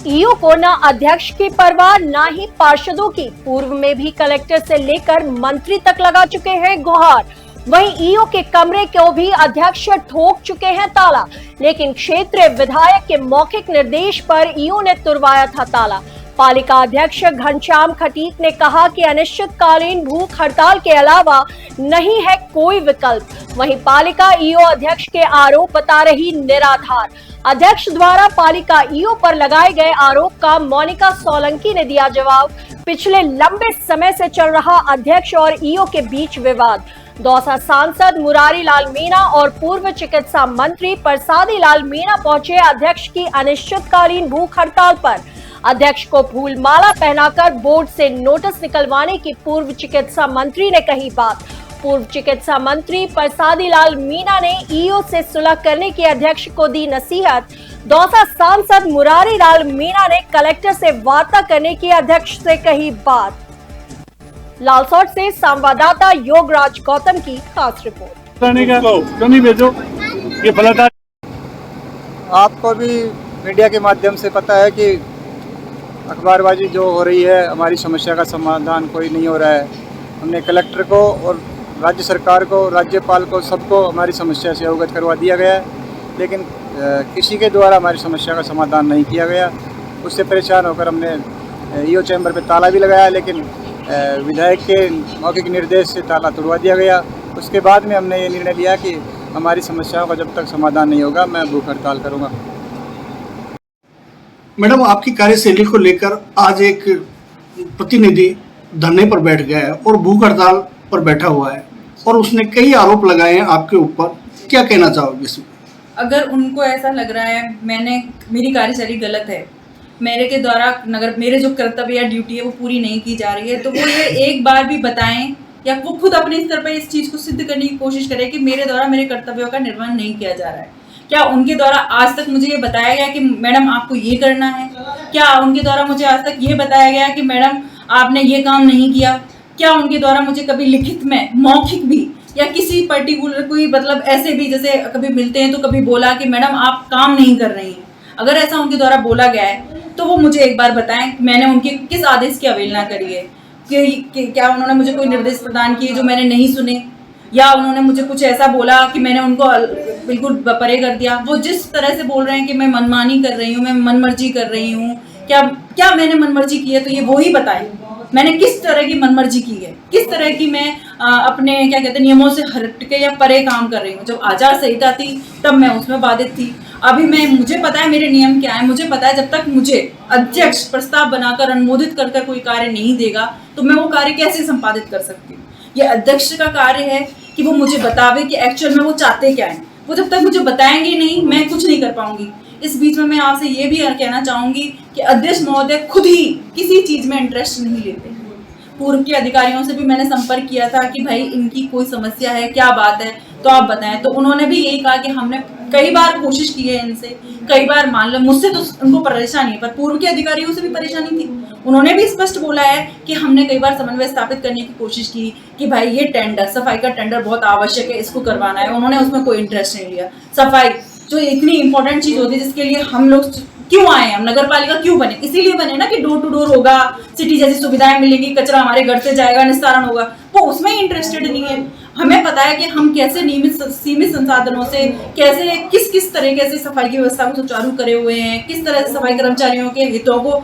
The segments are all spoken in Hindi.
ईओ को न अध्यक्ष की परवाह न ही पार्षदों की। पूर्व में भी कलेक्टर से लेकर मंत्री तक लगा चुके हैं गुहार। वहीं ईओ के कमरे को भी अध्यक्ष ठोक चुके हैं ताला, लेकिन क्षेत्रीय विधायक के मौखिक निर्देश पर ईओ ने तुड़वाया था ताला। पालिका अध्यक्ष घनश्याम खटीक ने कहा कि अनिश्चितकालीन भूख हड़ताल के अलावा नहीं है कोई विकल्प। वहीं पालिका ईओ अध्यक्ष के आरोप बता रही निराधार। अध्यक्ष द्वारा पालिका ईओ पर लगाए गए आरोप का मोनिका सोलंकी ने दिया जवाब। पिछले लंबे समय से चल रहा अध्यक्ष और ईओ के बीच विवाद। दौसा सांसद मुरारी लाल मीणा और पूर्व चिकित्सा मंत्री प्रसादी लाल मीणा पहुंचे अध्यक्ष की अनिश्चितकालीन भूख हड़ताल पर। अध्यक्ष को फूल माला पहनाकर बोर्ड से नोटिस निकलवाने की पूर्व चिकित्सा मंत्री ने कही बात। पूर्व चिकित्सा मंत्री प्रसादी लाल मीणा ने ईओ से सुलह करने की अध्यक्ष को दी नसीहत। दौसा सांसद मुरारी लाल मीणा ने कलेक्टर से वार्ता करने की अध्यक्ष से कही बात। लालसोट से संवाददाता योगराज गौतम की खास रिपोर्ट। आपको भी मीडिया के माध्यम से पता है कि अखबारबाजी जो हो रही है, हमारी समस्या का समाधान कोई नहीं हो रहा है। हमने कलेक्टर को और राज्य सरकार को, राज्यपाल को, सबको हमारी समस्या से अवगत करवा दिया गया है, लेकिन किसी के द्वारा हमारी समस्या का समाधान नहीं किया गया। उससे परेशान होकर हमने ईओ चैम्बर पे ताला भी लगाया, लेकिन विधायक के मौखिक निर्देश से ताला तोड़वा दिया गया। उसके बाद में हमने ये निर्णय लिया कि हमारी समस्याओं का जब तक समाधान नहीं होगा, मैं भूख हड़ताल करूँगा। मैडम, आपकी कार्यशैली को लेकर आज एक प्रतिनिधि धरने पर बैठ गया है और भूख हड़ताल पर बैठा हुआ है और उसने कई आरोप लगाए हैं आपके ऊपर, क्या कहना चाहोगे इसमें? अगर उनको ऐसा लग रहा है मेरी कार्यशैली गलत है, मेरे के द्वारा मेरे जो कर्तव्य या ड्यूटी है वो पूरी नहीं की जा रही है, तो वो ये एक बार भी बताएं या वो खुद अपने स्तर पर इस चीज़ को सिद्ध करने की कोशिश करें कि मेरे द्वारा मेरे कर्तव्यों का निर्वहन नहीं किया जा रहा है। क्या उनके द्वारा आज तक मुझे ये बताया गया कि मैडम आपको ये करना है? क्या उनके द्वारा मुझे आज तक ये बताया गया कि मैडम आपने ये काम नहीं किया? क्या उनके द्वारा मुझे कभी लिखित में, मौखिक भी या किसी पर्टिकुलर कोई मतलब ऐसे भी जैसे कभी मिलते हैं तो कभी बोला कि मैडम आप काम नहीं कर रही हैं? अगर ऐसा उनके द्वारा बोला गया है तो वो मुझे एक बार बताएं कि मैंने उनके किस आदेश की अवहेलना करी है, कि क्या उन्होंने मुझे कोई निर्देश प्रदान किए जो मैंने नहीं सुने, या उन्होंने मुझे कुछ ऐसा बोला कि मैंने उनको बिल्कुल परे कर दिया। वो जिस तरह से बोल रहे हैं कि मैं मनमानी कर रही हूँ, मैं मनमर्जी कर रही हूँ, क्या मैंने मनमर्जी की है, तो ये वो ही बताएं मैंने किस तरह की मनमर्जी की है, किस तरह की मैं अपने क्या कहते हैं नियमों से हटके या परे काम कर रही हूँ। जब आचार संहिता थी तब मैं उसमें बाधित थी। अभी मुझे पता है मेरे नियम क्या है, मुझे पता है जब तक मुझे अध्यक्ष प्रस्ताव बनाकर अनुमोदित कर कोई कार्य नहीं देगा तो मैं वो कार्य कैसे संपादित कर सकती हूँ। ये अध्यक्ष का कार्य है कि वो मुझे बतावे कि एक्चुअल में वो चाहते क्या है। वो जब तक मुझे बताएंगे नहीं, मैं कुछ नहीं कर पाऊंगी। इस बीच में मैं आपसे ये भी कहना चाहूंगी कि अध्यक्ष महोदय खुद ही किसी चीज में इंटरेस्ट नहीं लेते। पूर्व के अधिकारियों से भी मैंने संपर्क किया था कि भाई इनकी कोई समस्या है, क्या बात है, तो आप बताएं। तो उन्होंने भी यही कहा कि हमने कई बार कोशिश की है इनसे, कई बार मान लो मुझसे तो उनको परेशानी है, पर पूर्व के अधिकारियों से भी परेशानी थी। उन्होंने भी स्पष्ट बोला है कि हमने कई बार समन्वय स्थापित करने की कोशिश की कि भाई ये टेंडर, सफाई का टेंडर बहुत आवश्यक है, इसको करवाना है। उन्होंने उसमें कोई इंटरेस्ट नहीं लिया। सफाई जो इतनी इंपॉर्टेंट चीज होती है जिसके लिए हम लोग क्यों आए, हम नगर पालिका क्यों बने, इसीलिए बने ना कि डोर टू डोर होगा, सिटी जैसी सुविधाएं मिलेंगी, कचरा हमारे घर से जाएगा, निस्तारण होगा। वो उसमें इंटरेस्टेड नहीं है। हमें पता है कि हम कैसे सीमित संसाधनों से कैसे किस तरीके से सफाई की व्यवस्था को सुचारू करे हुए हैं, किस तरह से सफाई कर्मचारियों के हितों को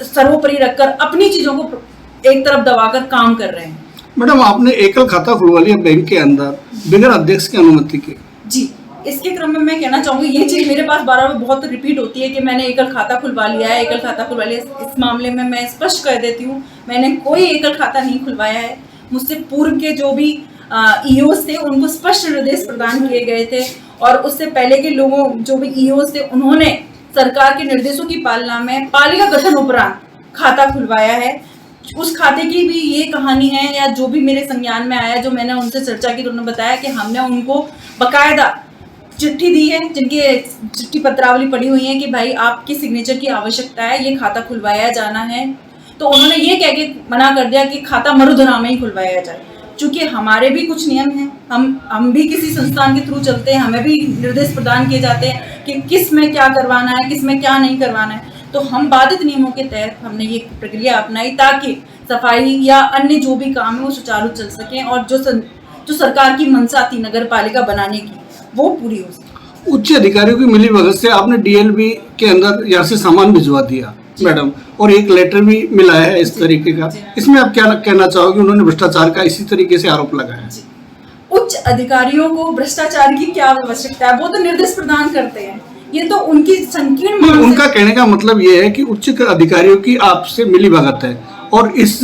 सर्वोपरि रखकर अपनी चीजों को एक तरफ दबाकर काम कर रहे हैं। मैडम, आपने एकल खाता खुलवा लिया बैंक के अंदर बिना अध्यक्ष की अनुमति के। जी, इसके क्रम में मैं कहना चाहूंगी ये चीज मेरे पास बार बार बहुत रिपीट होती है कि मैंने एकल खाता खुलवा लिया है, एकल खाता खुलवा लिया। इस मामले में मैं स्पष्ट कर देती हूँ, मैंने कोई एकल खाता नहीं खुलवाया है। मुझसे पूर्व के जो भी ईओस थे उनको स्पष्ट निर्देश प्रदान किए गए थे और उससे पहले के लोगों जो भी ईओस थे उन्होंने सरकार के निर्देशों की पालना में पालिका गठन उपरांत खाता खुलवाया है। उस खाते की भी ये कहानी है या जो भी मेरे संज्ञान में आया, जो मैंने उनसे चर्चा की तो उन्होंने बताया कि हमने उनको बकायदा चिट्ठी दी है, जिनकी चिट्ठी पत्रावली पड़ी हुई है कि भाई आपकी सिग्नेचर की आवश्यकता है, ये खाता खुलवाया जाना है। तो उन्होंने ये कह के मना कर दिया कि खाता मरुधरा में ही खुलवाया जाए। चूंकि हमारे भी कुछ नियम हैं, हम भी किसी संस्थान के थ्रू चलते हैं, हमें भी निर्देश प्रदान किए जाते हैं कि किस में क्या करवाना है, किस में क्या नहीं करवाना है। तो हम बाधित नियमों के तहत हमने ये प्रक्रिया अपनाई ताकि सफाई या अन्य जो भी काम है वो सुचारू चल सके और जो सरकार की मंशा थी नगर पालिका बनाने की वो पूरी हो सके। उच्च अधिकारियों की मिली भगत से आपने डीएलबी के अंदर यहाँ से सामान भिजवा दिया मैडम, और एक लेटर भी मिला है इस तरीके का, इसमें आप क्या कहना चाहोगे? उन्होंने भ्रष्टाचार का इसी तरीके से आरोप लगाया है। उच्च अधिकारियों को भ्रष्टाचार की क्या आवश्यकता है, वो तो निर्देश प्रदान करते हैं, ये तो उनकी संकीर्ण उनका कहने का मतलब ये है कि उच्च अधिकारियों की आपसे मिली भगत है और इस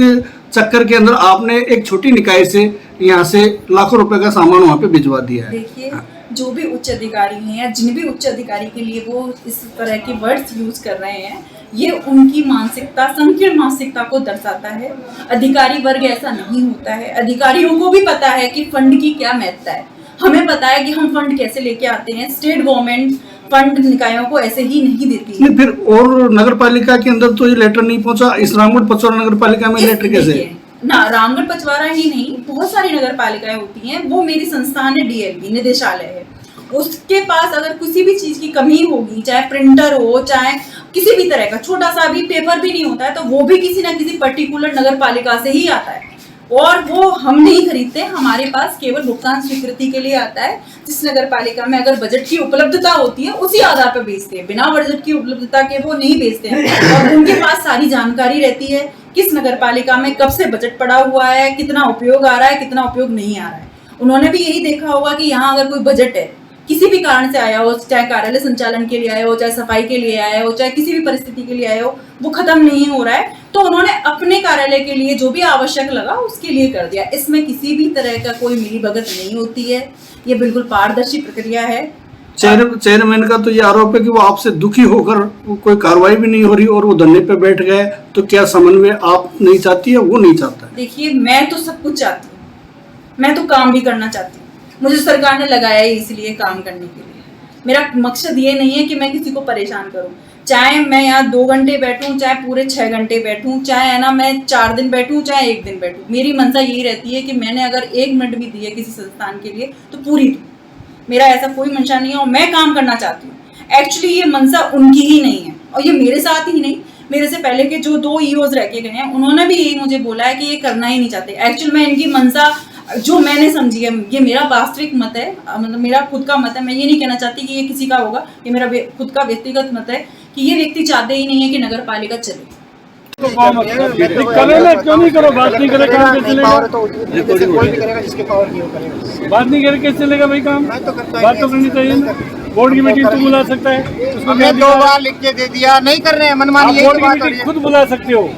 चक्कर के अंदर आपने एक छोटी निकाय से यहाँ से लाखों रुपए का सामान वहाँ पे भिजवा दिया है। देखिए, जो भी उच्च अधिकारी हैं या जिन भी उच्च अधिकारी के लिए वो इस तरह के वर्ड्स यूज कर रहे हैं, ये उनकी मानसिकता, संकीर्ण मानसिकता को दर्शाता है। अधिकारी वर्ग ऐसा नहीं होता है। अधिकारियों को भी पता है कि फंड की क्या महत्ता है। हमें पता है कि हम फंड कैसे लेके आते हैं। स्टेट गवर्नमेंट फंड निकायों को ऐसे ही नहीं देती है। फिर और नगर पालिका के अंदर तो ये लेटर नहीं पहुंचा, इस रामगढ़ पचौरा नगर पालिका में लेटर कैसे? ना रामगढ़ पचवारा ही नहीं, बहुत सारी नगर पालिकाएं होती हैं। वो मेरी संस्थान है, डीएलबी निदेशालय है, उसके पास अगर किसी भी चीज की कमी होगी, चाहे प्रिंटर हो, चाहे किसी भी तरह का छोटा सा भी पेपर भी नहीं होता है, तो वो भी किसी ना किसी पर्टिकुलर नगर पालिका से ही आता है और वो हम नहीं खरीदते। हमारे पास केवल भुगतान स्वीकृति के लिए आता है। जिस नगर पालिका में अगर बजट की उपलब्धता होती है उसी आधार पर बेचते हैं, बिना बजट की उपलब्धता के वो नहीं बेचते हैं। और उनके पास सारी जानकारी रहती है किस नगर पालिका में कब से बजट पड़ा हुआ है, कितना उपयोग आ रहा है, कितना उपयोग नहीं आ रहा है। उन्होंने भी यही देखा होगा कि यहाँ अगर कोई बजट है, किसी भी कारण से आया हो, चाहे कार्यालय संचालन के लिए आया हो, चाहे सफाई के लिए आया हो, चाहे किसी भी परिस्थिति के लिए आया हो, वो खत्म नहीं हो रहा है, तो उन्होंने अपने कार्यालय के लिए जो भी आवश्यक लगा उसके लिए कर दिया। इसमें किसी भी तरह का कोई मिलीभगत नहीं होती है। ये बिल्कुल पारदर्शी प्रक्रिया है। चेयरमैन का तो ये आरोप है कि वो आपसे दुखी होकर कोई कार्रवाई भी नहीं हो रही और वो धरने पे बैठ गए, तो क्या समन्वय आप नहीं चाहती है, वो नहीं चाहता है? देखिए, मैं तो सब कुछ चाहती हूँ, मैं तो काम भी करना चाहती हूँ। मुझे सरकार ने लगाया ही इसलिए काम करने के लिए। मेरा मकसद ये नहीं है कि मैं किसी को परेशान करूं, चाहे मैं यहाँ 2 घंटे बैठूं, चाहे पूरे 6 घंटे बैठूं, चाहे है ना मैं 4 दिन बैठूं, चाहे 1 दिन बैठूं। मेरी मंशा यही रहती है कि मैंने अगर 1 मिनट भी दी है किसी संस्थान के लिए तो पूरी दूं। मेरा ऐसा कोई मंशा नहीं है और मैं काम करना चाहती हूँ। एक्चुअली ये मंशा उनकी ही नहीं है और ये मेरे साथ ही नहीं, मेरे से पहले के जो 2 ईओज रह के गए हैं उन्होंने भी यही मुझे बोला है कि ये करना ही नहीं चाहते। एक्चुअल में इनकी मंशा जो मैंने समझी है, ये मेरा वास्तविक मत है, मतलब मेरा खुद का मत है। मैं ये नहीं कहना चाहती कि ये किसी का होगा, ये मेरा खुद का व्यक्तिगत मत है कि ये व्यक्ति चाहते ही नहीं है कि नगर पालिका चले। तो क्यों नहीं करो, बात नहीं करे काम कैसे चलेगा? कोई भी करेगा जिसके पावर की वो करेगा। बात नहीं करे कैसे चलेगा भाई काम? बात तो करनी चाहिए ना। बोर्ड की मीटिंग तू बुला सकता है, उसको 2 बार लिख के दे दिया, नहीं कर रहे हैं मनमानी। बोर्ड की मीटिंग खुद बुला सकते हो।